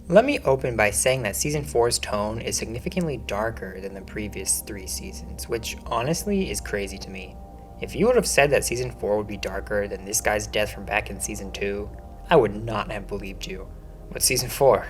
Let me open by saying that Season 4's tone is significantly darker than the previous 3 seasons, which honestly is crazy to me. If you would have said that Season 4 would be darker than this guy's death from back in Season 2, I would not have believed you. But Season 4,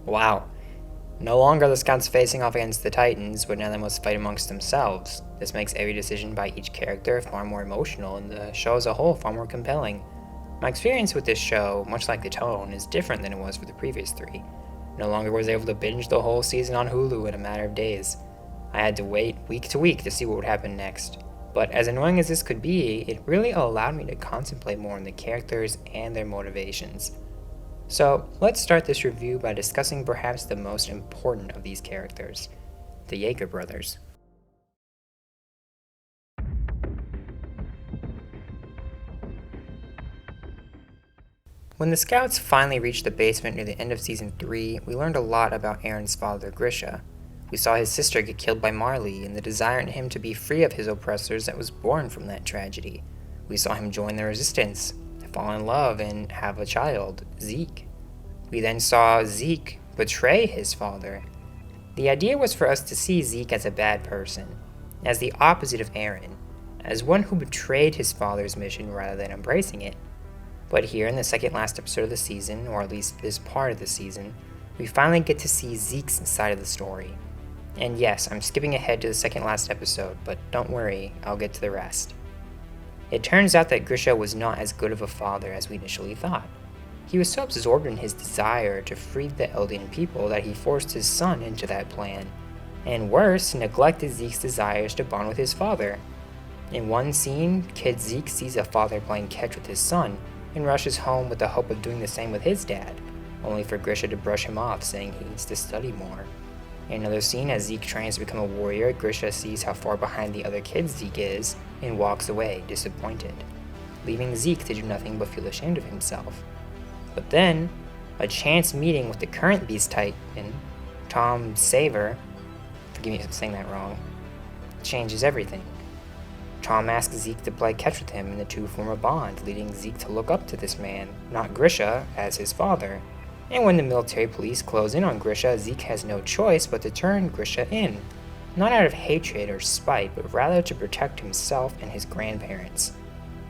wow. No longer are the scouts facing off against the Titans, but now they must fight amongst themselves. This makes every decision by each character far more emotional and the show as a whole far more compelling. My experience with this show, much like the tone, is different than it was for the previous 3. No longer was able to binge the whole season on Hulu in a matter of days. I had to wait week to week to see what would happen next. But as annoying as this could be, it really allowed me to contemplate more on the characters and their motivations. So let's start this review by discussing perhaps the most important of these characters, the Yeager brothers. When the scouts finally reached the basement near the end of Season 3, we learned a lot about Aaron's father, Grisha. We saw his sister get killed by Marley and the desire in him to be free of his oppressors that was born from that tragedy. We saw him join the resistance, fall in love, and have a child, Zeke. We then saw Zeke betray his father. The idea was for us to see Zeke as a bad person, as the opposite of Aaron, as one who betrayed his father's mission rather than embracing it. But here in the second last episode of the season, or at least this part of the season, we finally get to see Zeke's side of the story. And yes, I'm skipping ahead to the second last episode, but don't worry, I'll get to the rest. It turns out that Grisha was not as good of a father as we initially thought. He was so absorbed in his desire to free the Eldian people that he forced his son into that plan, and worse, neglected Zeke's desires to bond with his father. In one scene, kid Zeke sees a father playing catch with his son, and rushes home with the hope of doing the same with his dad, only for Grisha to brush him off, saying he needs to study more. In another scene, as Zeke trains to become a warrior, Grisha sees how far behind the other kids Zeke is, and walks away, disappointed, leaving Zeke to do nothing but feel ashamed of himself. But then, a chance meeting with the current Beast Titan, Tom Saver, forgive me for saying that wrong, changes everything. Tom asks Zeke to play catch with him, and the two form a bond, leading Zeke to look up to this man, not Grisha, as his father. And when the military police close in on Grisha, Zeke has no choice but to turn Grisha in, not out of hatred or spite, but rather to protect himself and his grandparents.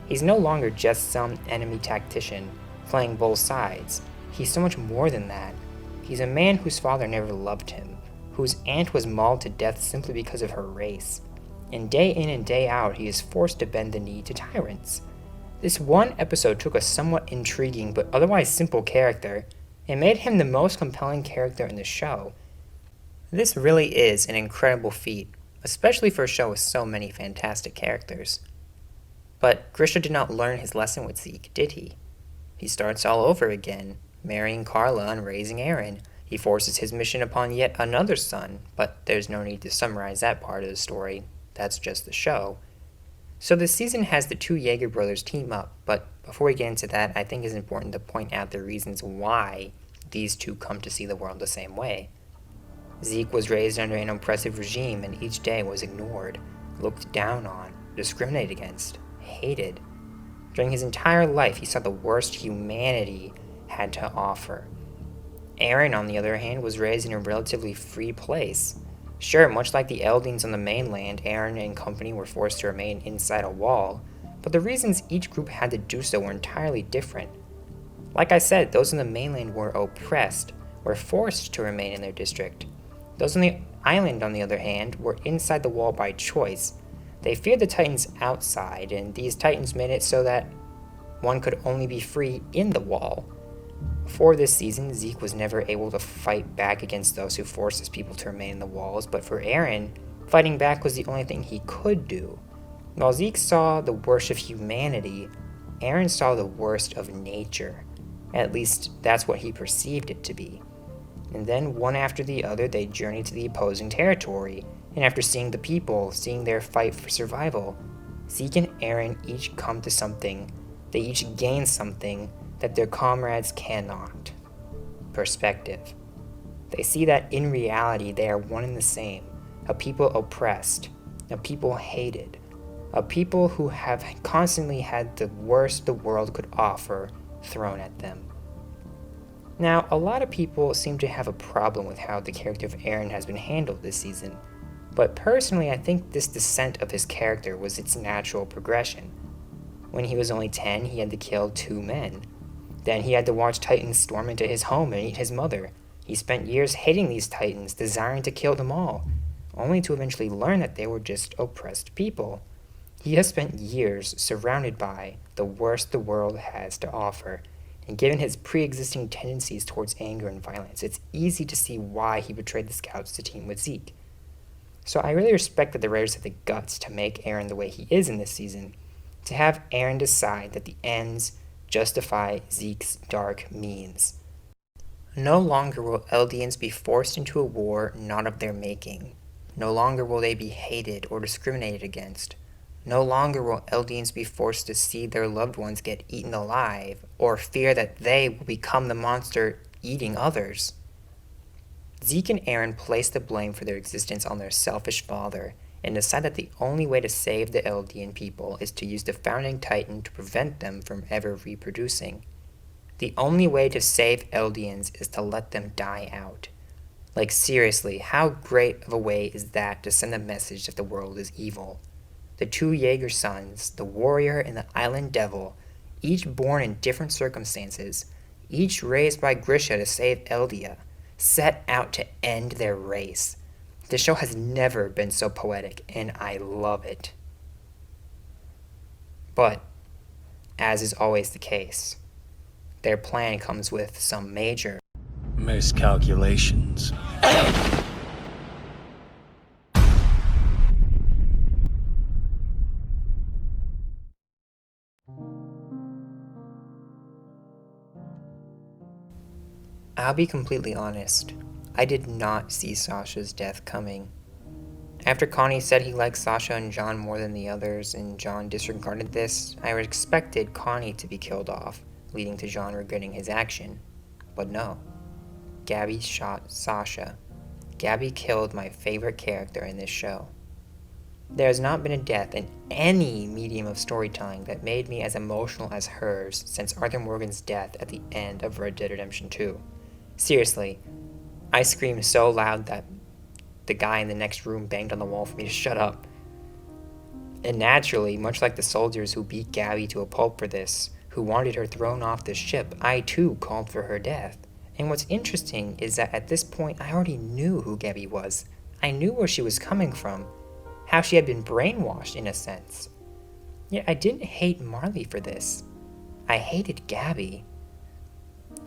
He's no longer just some enemy tactician, playing both sides. He's so much more than that. He's a man whose father never loved him, whose aunt was mauled to death simply because of her race. And day in and day out, he is forced to bend the knee to tyrants. This one episode took a somewhat intriguing but otherwise simple character and made him the most compelling character in the show. This really is an incredible feat, especially for a show with so many fantastic characters. But Grisha did not learn his lesson with Zeke, did he? He starts all over again, marrying Carla and raising Aaron. He forces his mission upon yet another son, but there's no need to summarize that part of the story. That's just the show. So this season has the two Yeager brothers team up, but before we get into that, I think it's important to point out the reasons why these two come to see the world the same way. Zeke was raised under an oppressive regime and each day was ignored, looked down on, discriminated against, hated. During his entire life, he saw the worst humanity had to offer. Aaron, on the other hand, was raised in a relatively free place. Sure, much like the Eldians on the mainland, Aaron and company were forced to remain inside a wall, but the reasons each group had to do so were entirely different. Like I said, those on the mainland were oppressed, were forced to remain in their district. Those on the island, on the other hand, were inside the wall by choice. They feared the Titans outside, and these Titans made it so that one could only be free in the wall. Before this season, Zeke was never able to fight back against those who forced his people to remain in the walls, but for Aaron, fighting back was the only thing he could do. While Zeke saw the worst of humanity, Aaron saw the worst of nature. At least, that's what he perceived it to be. And then, one after the other, they journeyed to the opposing territory, and after seeing the people, seeing their fight for survival, Zeke and Aaron each come to something. They each gain something that their comrades cannot. Perspective. They see that in reality they are one and the same, a people oppressed, a people hated, a people who have constantly had the worst the world could offer thrown at them. Now, a lot of people seem to have a problem with how the character of Aaron has been handled this season, but personally I think this descent of his character was its natural progression. When he was only 10, he had to kill 2 men. Then he had to watch Titans storm into his home and eat his mother. He spent years hating these Titans, desiring to kill them all, only to eventually learn that they were just oppressed people. He has spent years surrounded by the worst the world has to offer, and given his pre-existing tendencies towards anger and violence, it's easy to see why he betrayed the scouts to team with Zeke. So I really respect that the writers had the guts to make Aaron the way he is in this season, to have Aaron decide that the ends justify Zeke's dark means. No longer will Eldians be forced into a war not of their making. No longer will they be hated or discriminated against. No longer will Eldians be forced to see their loved ones get eaten alive, or fear that they will become the monster eating others. Zeke and Aaron place the blame for their existence on their selfish father, and decide that the only way to save the Eldian people is to use the Founding Titan to prevent them from ever reproducing. The only way to save Eldians is to let them die out. Like seriously, how great of a way is that to send a message that the world is evil? The 2 Jaeger sons, the warrior and the island devil, each born in different circumstances, each raised by Grisha to save Eldia, set out to end their race. The show has never been so poetic, and I love it. But, as is always the case, their plan comes with some major miscalculations. I'll be completely honest, I did not see Sasha's death coming. After Connie said he liked Sasha and John more than the others, and John disregarded this, I expected Connie to be killed off, leading to John regretting his action. But no. Gabby shot Sasha. Gabby killed my favorite character in this show. There has not been a death in any medium of storytelling that made me as emotional as hers since Arthur Morgan's death at the end of Red Dead Redemption 2. Seriously, I screamed so loud that the guy in the next room banged on the wall for me to shut up. And naturally, much like the soldiers who beat Gabby to a pulp for this, who wanted her thrown off the ship, I too called for her death. And what's interesting is that at this point I already knew who Gabby was. I knew where she was coming from, how she had been brainwashed in a sense. Yet I didn't hate Marley for this. I hated Gabby.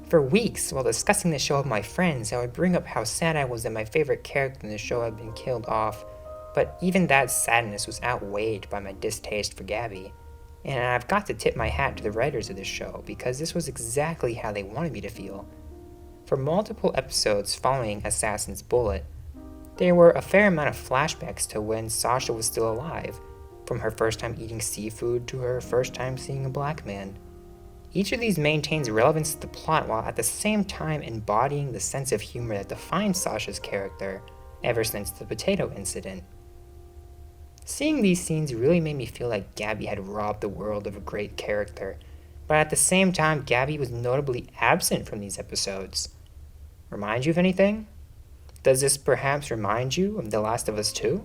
For weeks, while discussing the show with my friends, I would bring up how sad I was that my favorite character in the show had been killed off, but even that sadness was outweighed by my distaste for Gabby. And I've got to tip my hat to the writers of this show, because this was exactly how they wanted me to feel. For multiple episodes following Assassin's Bullet, there were a fair amount of flashbacks to when Sasha was still alive, from her first time eating seafood to her first time seeing a black man. Each of these maintains relevance to the plot while at the same time embodying the sense of humor that defines Sasha's character ever since the potato incident. Seeing these scenes really made me feel like Gabby had robbed the world of a great character, but at the same time Gabby was notably absent from these episodes. Remind you of anything? Does this perhaps remind you of The Last of Us 2?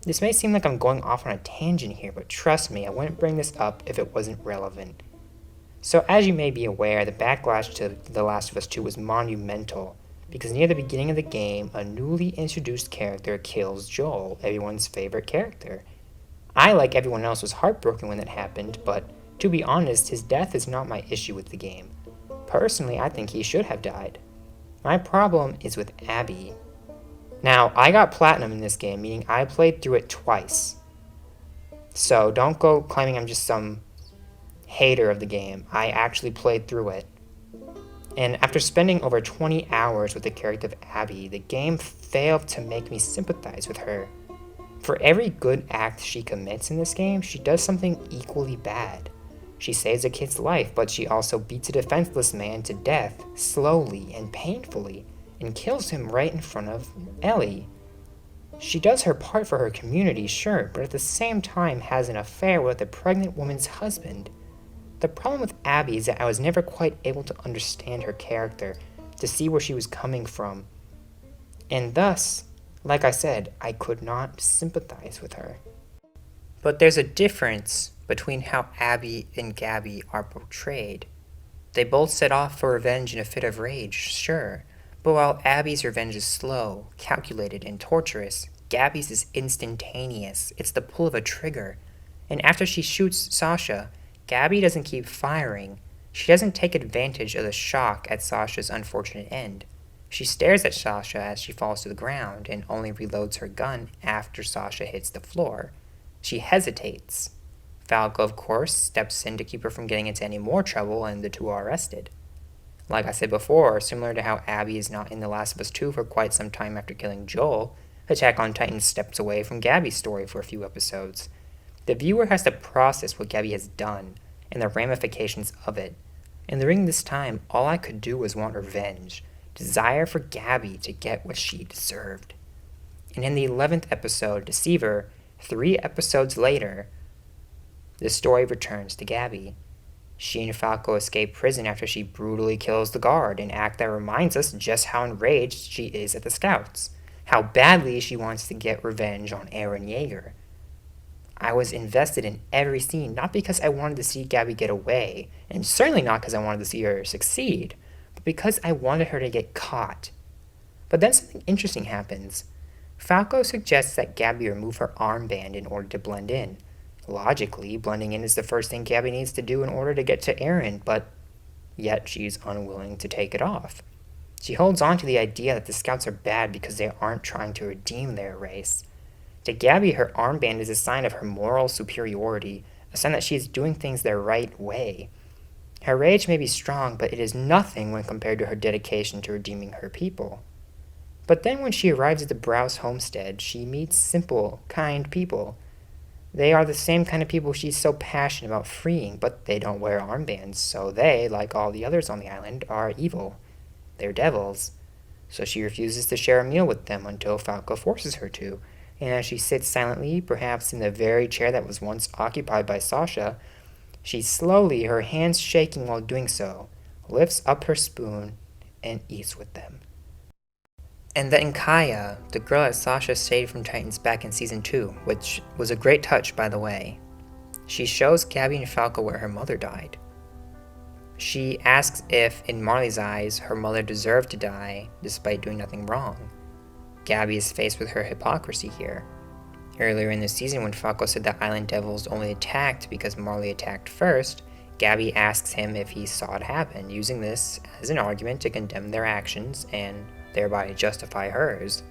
This may seem like I'm going off on a tangent here, but trust me, I wouldn't bring this up if it wasn't relevant. So as you may be aware, the backlash to The Last of Us 2 was monumental, because near the beginning of the game, a newly introduced character kills Joel, everyone's favorite character. I, like everyone else, was heartbroken when that happened, but to be honest, his death is not my issue with the game. Personally, I think he should have died. My problem is with Abby. Now, I got platinum in this game, meaning I played through it twice. So don't go claiming I'm just some hater of the game. I actually played through it. And after spending over 20 hours with the character of Abby, the game failed to make me sympathize with her. For every good act she commits in this game, she does something equally bad. She saves a kid's life, but she also beats a defenseless man to death, slowly and painfully, and kills him right in front of Ellie. She does her part for her community, sure, but at the same time has an affair with a pregnant woman's husband. The problem with Abby is that I was never quite able to understand her character, to see where she was coming from. And thus, like I said, I could not sympathize with her. But there's a difference between how Abby and Gabby are portrayed. They both set off for revenge in a fit of rage, sure, but while Abby's revenge is slow, calculated, and torturous, Gabby's is instantaneous. It's the pull of a trigger. And after she shoots Sasha, Gabby doesn't keep firing. She doesn't take advantage of the shock at Sasha's unfortunate end. She stares at Sasha as she falls to the ground and only reloads her gun after Sasha hits the floor. She hesitates. Falco, of course, steps in to keep her from getting into any more trouble, and the two are arrested. Like I said before, similar to how Abby is not in The Last of Us 2 for quite some time after killing Joel, Attack on Titan steps away from Gabby's story for a few episodes. The viewer has to process what Gabby has done, and the ramifications of it. And during this time, all I could do was want revenge, desire for Gabby to get what she deserved. And in the 11th episode, Deceiver, 3 episodes later, the story returns to Gabby. She and Falco escape prison after she brutally kills the guard, an act that reminds us just how enraged she is at the Scouts, how badly she wants to get revenge on Eren Yeager. I was invested in every scene, not because I wanted to see Gabby get away, and certainly not because I wanted to see her succeed, but because I wanted her to get caught. But then something interesting happens. Falco suggests that Gabby remove her armband in order to blend in. Logically, blending in is the first thing Gabby needs to do in order to get to Eren, but yet she's unwilling to take it off. She holds on to the idea that the Scouts are bad because they aren't trying to redeem their race. To Gabby, her armband is a sign of her moral superiority, a sign that she is doing things the right way. Her rage may be strong, but it is nothing when compared to her dedication to redeeming her people. But then when she arrives at the Browse homestead, she meets simple, kind people. They are the same kind of people she's so passionate about freeing, but they don't wear armbands, so they, like all the others on the island, are evil. They're devils. So she refuses to share a meal with them until Falco forces her to, and as she sits silently, perhaps in the very chair that was once occupied by Sasha, she slowly, her hands shaking while doing so, lifts up her spoon and eats with them. And then Kaya, the girl that Sasha saved from Titans back in Season 2, which was a great touch, by the way. She shows Gabby and Falco where her mother died. She asks if, in Marley's eyes, her mother deserved to die despite doing nothing wrong. Gabby is faced with her hypocrisy here. Earlier in the season, when Falco said that Island Devils only attacked because Marley attacked first, Gabby asks him if he saw it happen, using this as an argument to condemn their actions and thereby justify hers.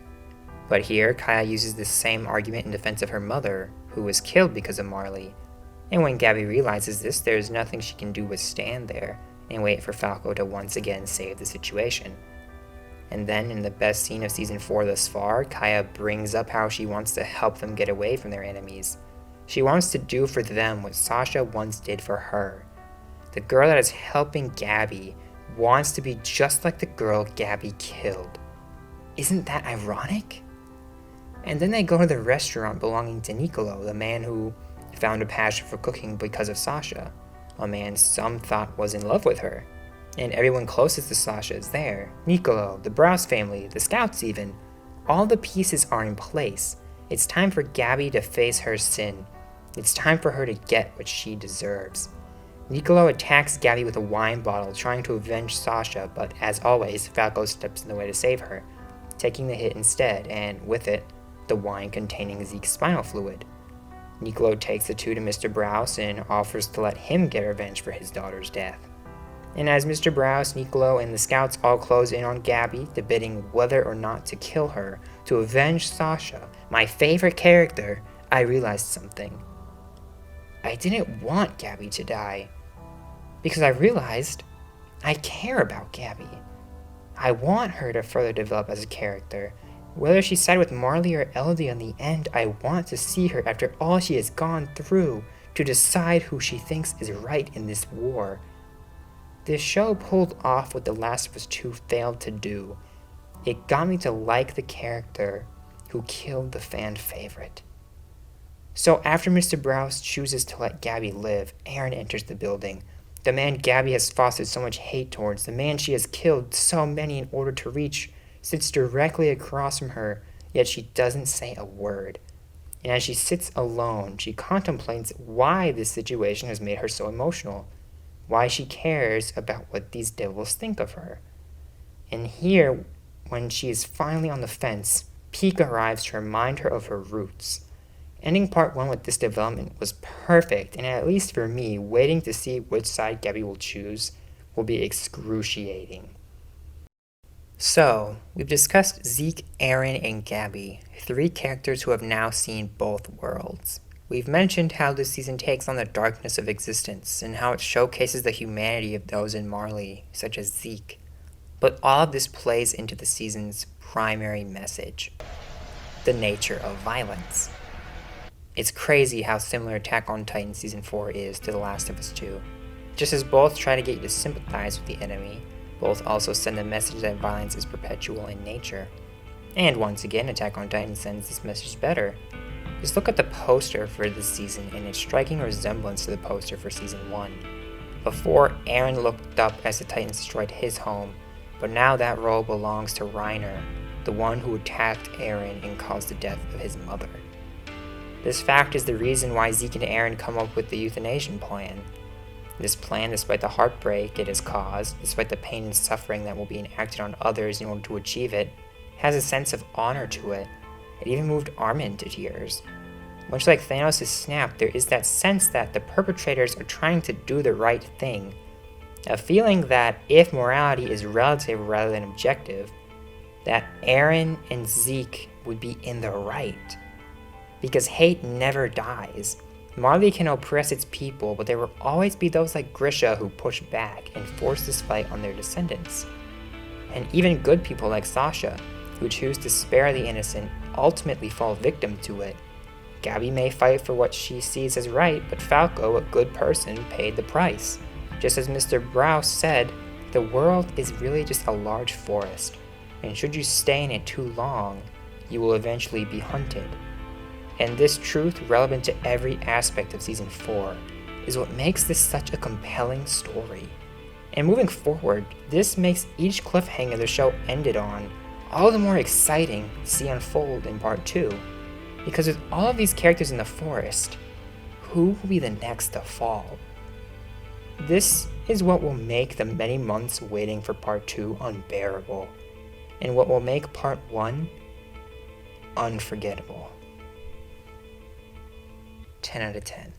But here, Kaya uses this same argument in defense of her mother, who was killed because of Marley. And when Gabby realizes this, there's nothing she can do but stand there and wait for Falco to once again save the situation. And then, in the best scene of Season 4 thus far, Kaya brings up how she wants to help them get away from their enemies. She wants to do for them what Sasha once did for her. The girl that is helping Gabby wants to be just like the girl Gabby killed. Isn't that ironic? And then they go to the restaurant belonging to Nicolo, the man who found a passion for cooking because of Sasha, a man some thought was in love with her. And everyone closest to Sasha is there. Nicolo, the Browse family, the Scouts even. All the pieces are in place. It's time for Gabby to face her sin. It's time for her to get what she deserves. Nicolo attacks Gabby with a wine bottle, trying to avenge Sasha, but as always, Falco steps in the way to save her, taking the hit instead, and with it, the wine containing Zeke's spinal fluid. Nicolo takes the two to Mr. Browse and offers to let him get revenge for his daughter's death. And as Mr. Browse, Nicolo, and the Scouts all close in on Gabby, debating whether or not to kill her to avenge Sasha, my favorite character, I realized something. I didn't want Gabby to die, because I realized I care about Gabby. I want her to further develop as a character. Whether she sided with Marley or Elodie in the end, I want to see her after all she has gone through to decide who she thinks is right in this war. This show pulled off what The Last of Us 2 failed to do. It got me to like the character who killed the fan favorite. So after Mr. Browse chooses to let Gabby live, Eren enters the building, The man Gabby has fostered so much hate towards, the man she has killed so many in order to reach, sits directly across from her, yet she doesn't say a word. And as she sits alone, she contemplates why this situation has made her so emotional, why she cares about what these devils think of her. And here, when she is finally on the fence, Peak arrives to remind her of her roots. Ending part 1 with this development was perfect, and at least for me, waiting to see which side Gabby will choose will be excruciating. So, we've discussed Zeke, Aaron, and Gabby, 3 characters who have now seen both worlds. We've mentioned how this season takes on the darkness of existence, and how it showcases the humanity of those in Marley, such as Zeke. But all of this plays into the season's primary message: the nature of violence. It's crazy how similar Attack on Titan Season 4 is to The Last of Us 2. Just as both try to get you to sympathize with the enemy, both also send the message that violence is perpetual in nature. And once again, Attack on Titan sends this message better. Just look at the poster for this season and its striking resemblance to the poster for Season 1. Before, Aaron looked up as the Titans destroyed his home, but now that role belongs to Reiner, the one who attacked Aaron and caused the death of his mother. This fact is the reason why Zeke and Aaron come up with the euthanasia plan. This plan, despite the heartbreak it has caused, despite the pain and suffering that will be enacted on others in order to achieve it, has a sense of honor to it. It even moved Armin to tears. Much like Thanos' snap, there is that sense that the perpetrators are trying to do the right thing. A feeling that if morality is relative rather than objective, that Aaron and Zeke would be in the right. Because hate never dies. Marley can oppress its people, but there will always be those like Grisha who push back and force this fight on their descendants. And even good people like Sasha, who choose to spare the innocent, ultimately fall victim to it. Gabby may fight for what she sees as right, but Falco, a good person, paid the price. Just as Mr. Browse said, the world is really just a large forest, and should you stay in it too long, you will eventually be hunted. And this truth, relevant to every aspect of Season 4, is what makes this such a compelling story. And moving forward, this makes each cliffhanger the show ended on all the more exciting to see unfold in Part 2. Because with all of these characters in the forest, who will be the next to fall? This is what will make the many months waiting for Part 2 unbearable, and what will make Part 1 unforgettable. 10 out of 10.